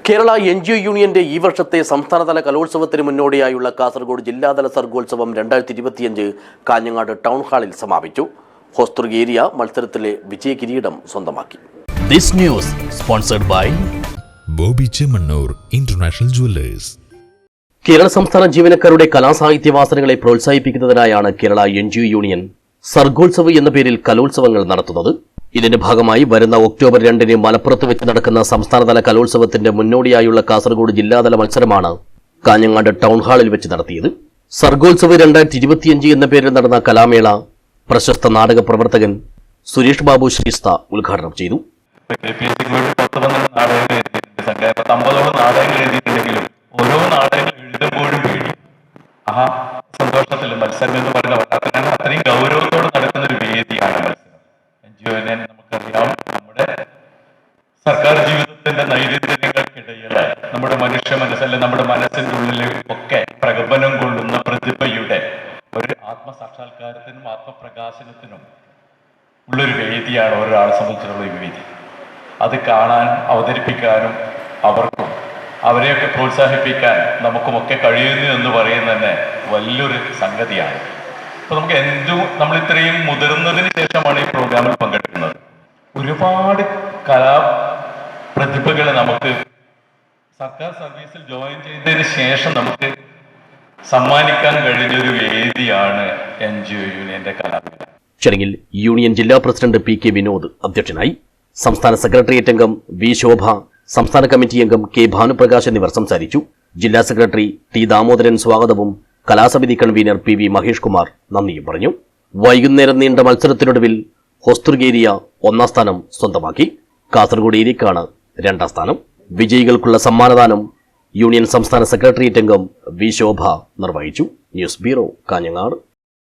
Kerala NGO യൂണിയന്റെ ഈ വർഷത്തെ സംസ്ഥാനതല കലോത്സവത്തിന് മുന്നോടിയായുള്ള കാസർഗോഡ് ജില്ലാതല സർഗോത്സവം 2025 കാഞ്ഞങ്ങാട് ടൗൺ ഹാളിൽ സമാപിച്ചു. ഹോസ്ദുർഗ് ഏരിയ മത്സരത്തിലെ വിജയകിരീടം സ്വന്തമാക്കി. This news sponsored by Bobby Chemmanur international jewellers. Kerala സംസ്ഥാന ജീവനക്കാരുടെ കലാസാഹിത്യ വാസനകളെ പ്രോത്സാഹിപ്പിക്കുന്നതിനായാണ് കേരള NGO യൂണിയൻ സർഗോത്സവ് എന്ന പേരിൽ കലോത്സവങ്ങൾ നടത്തുന്നത്. ഇതിന്റെ ഭാഗമായി വരുന്ന ഒക്ടോബർ 2-ന് മലപ്പുറത്ത് വെച്ച് നടക്കുന്ന സംസ്ഥാനതല കലോത്സവത്തിന്റെ മുന്നോടിയായുള്ള കാസർഗോഡ് ജില്ലാതല മത്സരമാണ് കാഞ്ഞങ്ങാട് ടൗൺ ഹാളിൽ വെച്ച് നടത്തിയത്. സർഗോത്സവ് 2025 എന്ന പേരിൽ നടന്ന കലാമേള പ്രശസ്ത നാടക പ്രവർത്തകൻ സുരേഷ് ബാബു ശ്രീസ്ത ഉദ്ഘാടനം ചെയ്തു. ഓരോ നാടകങ്ങൾ എഴുതുമ്പോഴും സന്തോഷത്തിൽ മത്സരം എന്ന് പറയുന്ന അത്രയും ഗൗരവത്തോടെ നടക്കുന്ന ഒരു വേദിയാണ് മത്സരം. NGO നമുക്കറിയാം, നമ്മുടെ സർക്കാർ ജീവിതത്തിന്റെ നൈരന്തര്യങ്ങൾക്കിടയിൽ നമ്മുടെ മനുഷ്യ മനസ്സല്ല, നമ്മുടെ മനസ്സിന്റെ ഉള്ളിൽ ഒക്കെ പ്രകമ്പനം കൊള്ളുന്ന പ്രതിഭയുടെ ഒരു ആത്മസാക്ഷാത്കാരത്തിനും ആത്മപ്രകാശനത്തിനും ഉള്ളൊരു വേദിയാണ് ഒരാളെ സംബന്ധിച്ചുള്ള ഈ വേദി. അത് കാണാനും അവതരിപ്പിക്കാനും അവർക്കും അവരെയൊക്കെ പ്രോത്സാഹിപ്പിക്കാൻ നമുക്കുമൊക്കെ കഴിയുന്നു എന്ന് പറയുന്നത് തന്നെ വലിയൊരു സംഗതിയാണ്. അപ്പൊ നമുക്ക് നമ്മൾ ഇത്രയും മുതിർന്നതിന് ശേഷമാണ് ഈ പ്രോഗ്രാമിൽ പങ്കെടുക്കുന്നത്. ഒരുപാട് കലാപ്രതിഭകളെ നമുക്ക് സർക്കാർ സർവീസിൽ ജോയിൻ ചെയ്തതിന് ശേഷം നമുക്ക് സമ്മാനിക്കാൻ കഴിഞ്ഞൊരു വേദിയാണ് NGO യൂണിയന്റെ കലാമേള. ചടങ്ങിൽ യൂണിയൻ ജില്ലാ പ്രസിഡന്റ് PK വിനോദ് അധ്യക്ഷനായി. സംസ്ഥാന സെക്രട്ടേറിയറ്റ് അംഗം V ശോഭ, സംസ്ഥാന കമ്മിറ്റി അംഗം K ഭാനുപ്രകാശ് എന്നിവർ സംസാരിച്ചു. ജില്ലാ സെക്രട്ടറി T ദാമോദരൻ സ്വാഗതവും കലാസമിതി കൺവീനർ PV മഹേഷ് കുമാർ നന്ദിയും പറഞ്ഞു. വൈകുന്നേരം നീണ്ട മത്സരത്തിനൊടുവിൽ ഹോസ്ദുർഗ് ഏരിയ 1ാം സ്ഥാനം സ്വന്തമാക്കി. കാസർഗോഡ് ഏരിയക്കാണ് 2ാം സ്ഥാനം. വിജയികൾക്കുള്ള സമ്മാനദാനം യൂണിയൻ സംസ്ഥാന സെക്രട്ടേറിയറ്റ് അംഗം V ശോഭ നിർവഹിച്ചു. News bureau, Kanhangad.